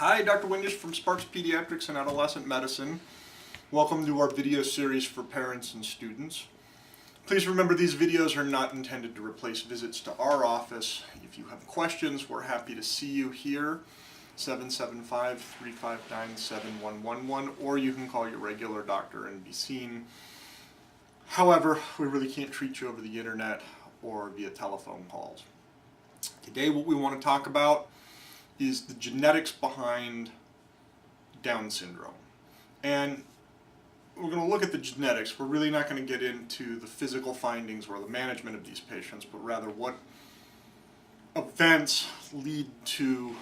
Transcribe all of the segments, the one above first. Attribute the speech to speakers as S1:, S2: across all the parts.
S1: Hi, Dr. Windisch from Sparks Pediatrics and Adolescent Medicine. Welcome to our video series for parents and students. Please remember these videos are not intended to replace visits to our office. If you have questions, we're happy to see you here, 775-359-7111, or you can call your regular doctor and be seen. However, we really can't treat you over the internet or via telephone calls. Today what we want to talk about is the genetics behind Down syndrome. And we're going to look at the genetics. We're really not going to get into the physical findings or the management of these patients, but rather what events lead to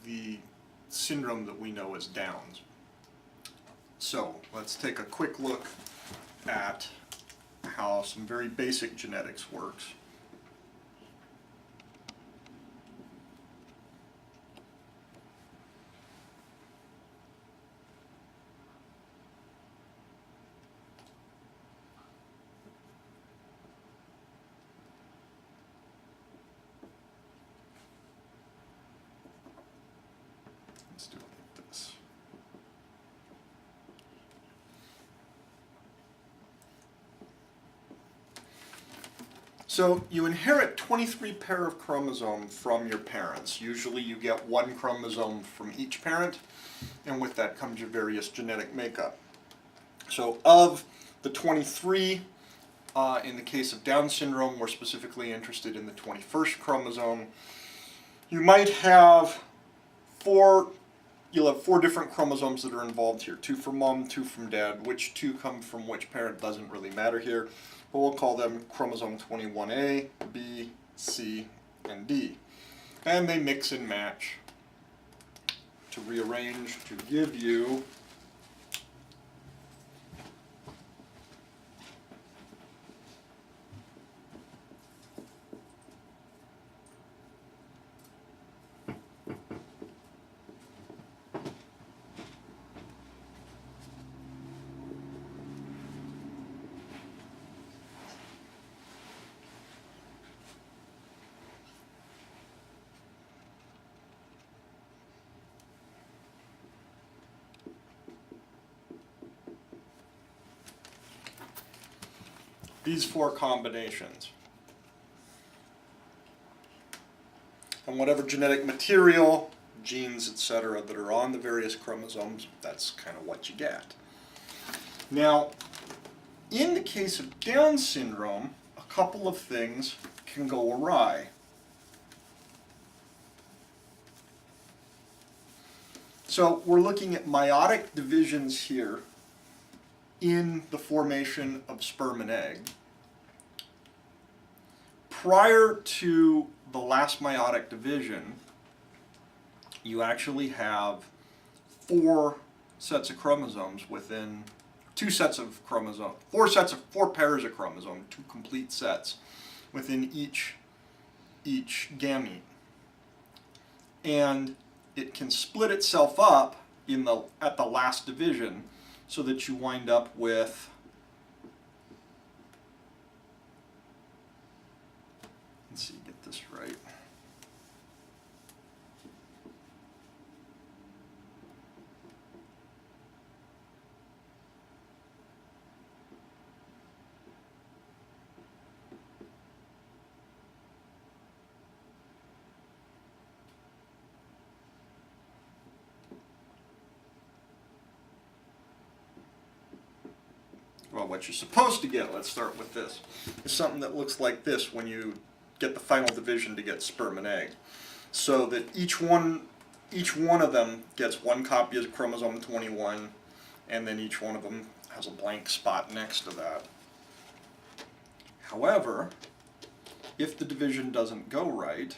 S1: the syndrome that we know as Down's. So let's take a quick look at how some very basic genetics works. Let's do it like this. So you inherit 23 pair of chromosomes from your parents. Usually you get one chromosome from each parent, and with that comes your various genetic makeup. So of the 23, in the case of Down syndrome, we're specifically interested in the 21st chromosome. You might have you'll have four different chromosomes that are involved here. Two from mom, two from dad. Which two come from which parent doesn't really matter here, but we'll call them chromosome 21A, B, C, and D. And they mix and match to rearrange to give you these four combinations. And whatever genetic material, genes, etc., that are on the various chromosomes, that's kind of what you get. Now, in the case of Down syndrome, a couple of things can go awry. So we're looking at meiotic divisions here in the formation of sperm and egg. Prior to the last meiotic division, you actually have four pairs of chromosomes, two complete sets within each gamete. And it can split itself up at the last division so that you wind up with let's see, get this right. Well, what you're supposed to get, let's start with this, is something that looks like this when you get the final division to get sperm and egg. So that each one of them gets one copy of chromosome 21, and then each one of them has a blank spot next to that. However, if the division doesn't go right,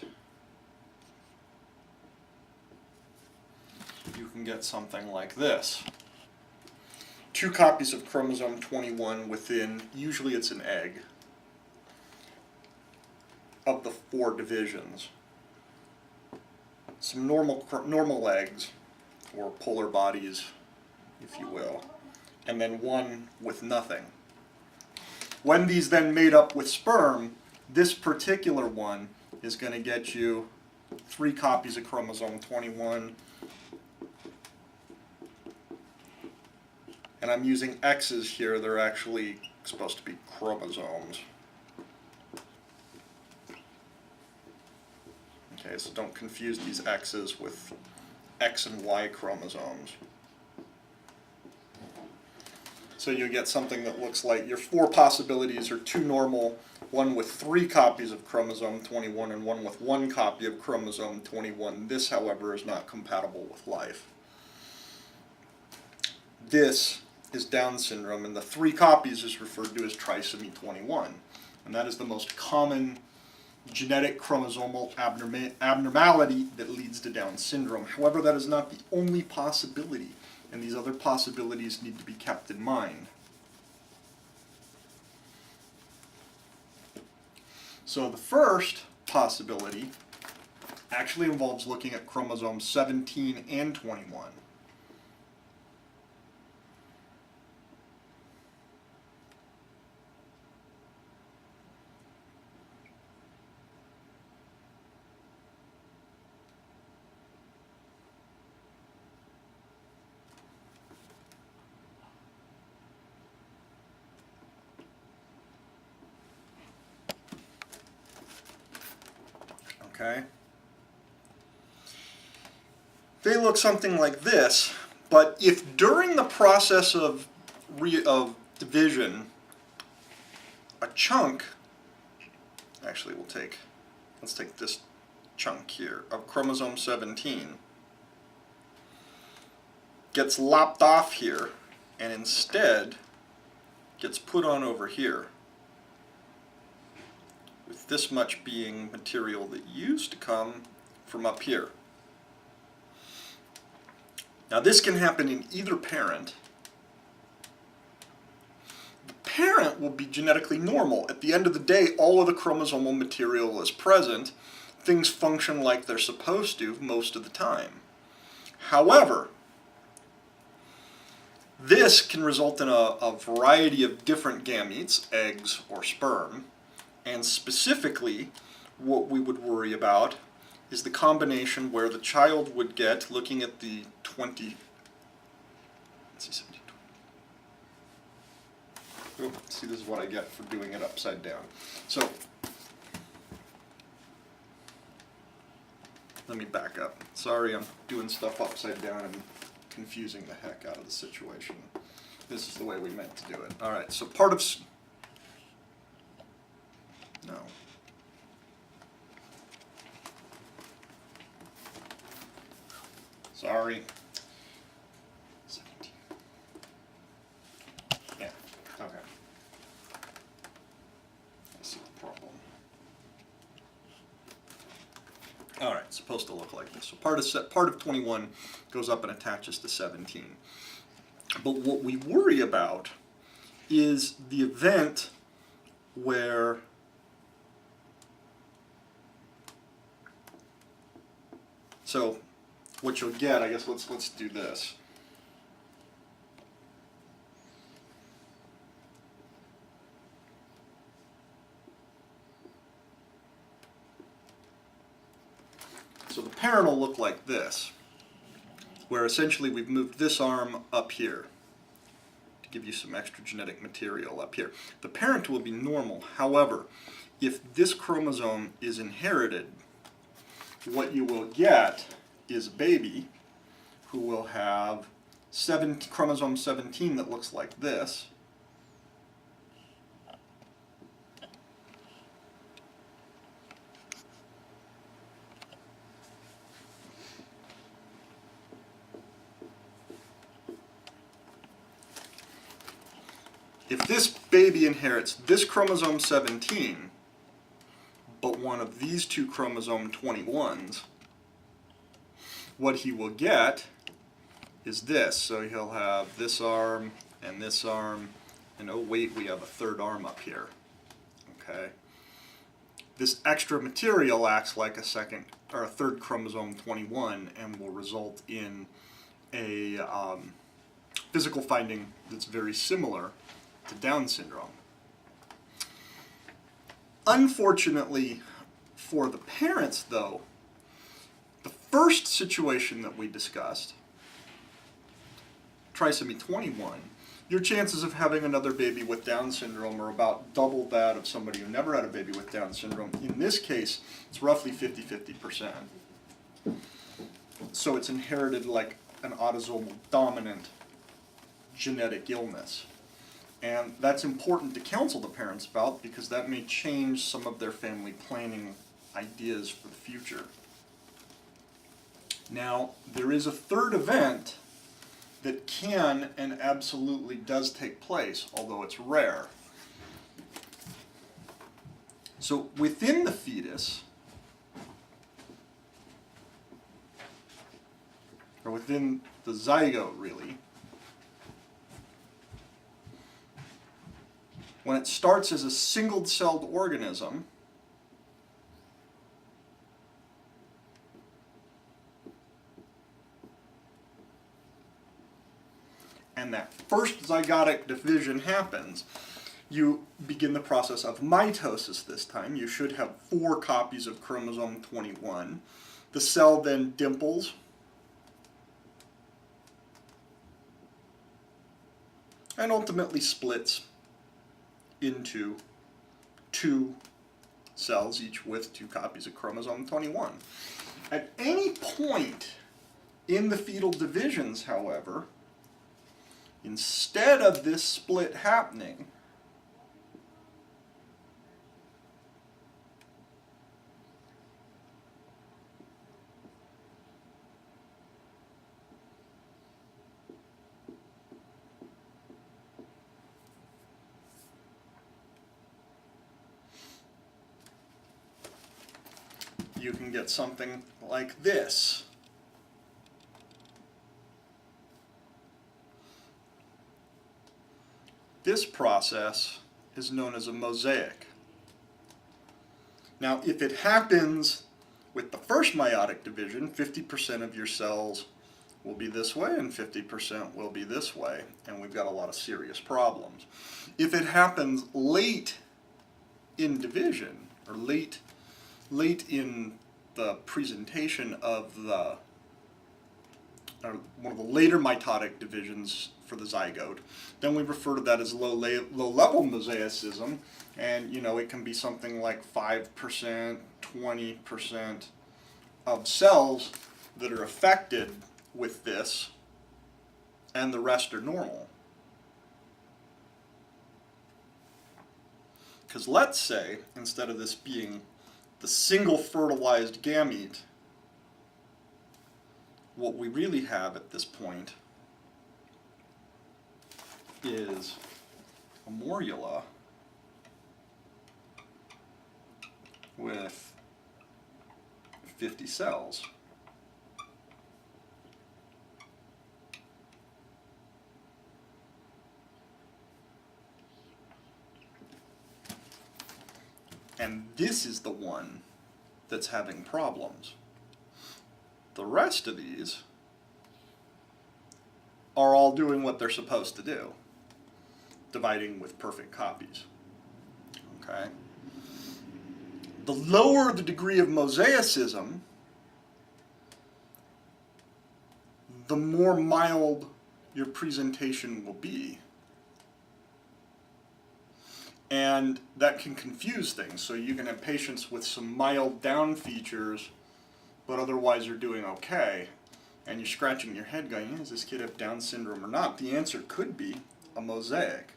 S1: you can get something like this. Two copies of chromosome 21 within, usually it's an egg, of the four divisions. Some normal eggs, or polar bodies, if you will, and then one with nothing. When these then made up with sperm, this particular one is going to get you 3 copies of chromosome 21 and I'm using X's here, they're actually supposed to be chromosomes. Okay, so don't confuse these X's with X and Y chromosomes. So you get something that looks like your 4 possibilities are 2 normal, one with 3 copies of chromosome 21 and one with 1 copy of chromosome 21. This, however, is not compatible with life. This is Down syndrome, and the 3 copies is referred to as trisomy 21. And that is the most common genetic chromosomal abnormality that leads to Down syndrome. However, that is not the only possibility, and these other possibilities need to be kept in mind. So the first possibility actually involves looking at chromosomes 17 and 21. Okay. They look something like this, but if during the process of division, a chunk, actually let's take this chunk here of chromosome 17, gets lopped off here and instead gets put on over here, with this much being material that used to come from up here. Now this can happen in either parent. The parent will be genetically normal. At the end of the day, all of the chromosomal material is present. Things function like they're supposed to most of the time. However, this can result in a variety of different gametes, eggs or sperm. And specifically, what we would worry about is the combination where the child would get, looking at the 20, let's see, 17, 20. Oh, see, this is what I get for doing it upside down. So, let me back up. Sorry, I'm doing stuff upside down and confusing the heck out of the situation. This is the way we meant to do it. All right, so part of... No. Sorry. 17. Yeah, okay. I see the problem. All right, it's supposed to look like this. So part of 21 goes up and attaches to 17. But what we worry about is the event where so what you'll get, I guess let's do this. So the parent will look like this, where essentially we've moved this arm up here to give you some extra genetic material up here. The parent will be normal. However, if this chromosome is inherited, what you will get is a baby who will have chromosome 17 that looks like this. If this baby inherits this chromosome 17, but one of these 2 chromosome 21s, what he will get is this. So he'll have this arm, and oh wait, we have a 3rd arm up here. Okay. This extra material acts like a 3rd chromosome 21 and will result in a physical finding that's very similar to Down syndrome. Unfortunately for the parents, though, the first situation that we discussed, trisomy 21, your chances of having another baby with Down syndrome are about double that of somebody who never had a baby with Down syndrome. In this case, it's roughly 50-50%. So it's inherited like an autosomal dominant genetic illness. And that's important to counsel the parents about because that may change some of their family planning ideas for the future. Now, there is a third event that can and absolutely does take place, although it's rare. So within the fetus, or within the zygote really, when it starts as a single-celled organism, and that first zygotic division happens, you begin the process of mitosis this time. You should have 4 copies of chromosome 21. The cell then dimples, and ultimately splits into 2 cells, each with 2 copies of chromosome 21. At any point in the fetal divisions, however, instead of this split happening, you can get something like this. This process is known as a mosaic. Now, if it happens with the first meiotic division, 50% of your cells will be this way and 50% will be this way, and we've got a lot of serious problems. If it happens late in division, or late in the presentation of the, or one of the later mitotic divisions for the zygote, then we refer to that as low-level mosaicism, and it can be something like 5%, 20% of cells that are affected with this, and the rest are normal. Because let's say, instead of this being the single fertilized gamete, what we really have at this point is a morula with 50 cells. And this is the one that's having problems. The rest of these are all doing what they're supposed to do, dividing with perfect copies. Okay? The lower the degree of mosaicism, the more mild your presentation will be. And that can confuse things. So you can have patients with some mild Down features, but otherwise are doing okay. And you're scratching your head going, does this kid have Down syndrome or not? The answer could be a mosaic.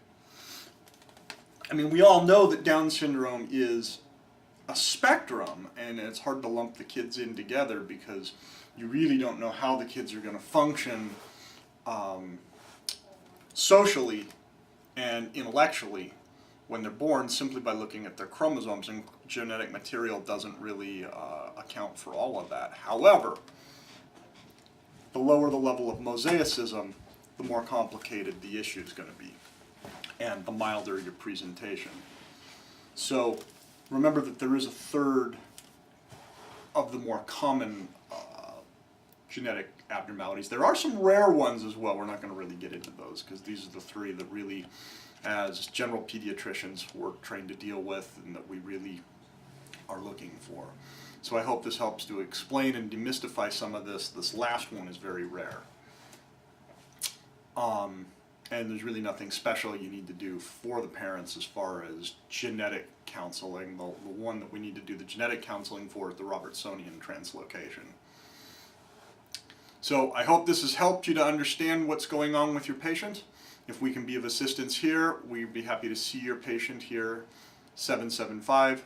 S1: I mean, we all know that Down syndrome is a spectrum, and it's hard to lump the kids in together because you really don't know how the kids are going to function socially and intellectually when they're born simply by looking at their chromosomes, and genetic material doesn't really account for all of that. However, the lower the level of mosaicism, the more complicated the issue is going to be, and the milder your presentation. So remember that there is a third of the more common genetic abnormalities. There are some rare ones as well. We're not going to really get into those because these are the 3 that really, as general pediatricians, we're trained to deal with and that we really are looking for. So I hope this helps to explain and demystify some of this. This last one is very rare. and there's really nothing special you need to do for the parents as far as genetic counseling. The one that we need to do the genetic counseling for is the Robertsonian translocation. So I hope this has helped you to understand what's going on with your patient. If we can be of assistance here, we'd be happy to see your patient here, 775-359-7111.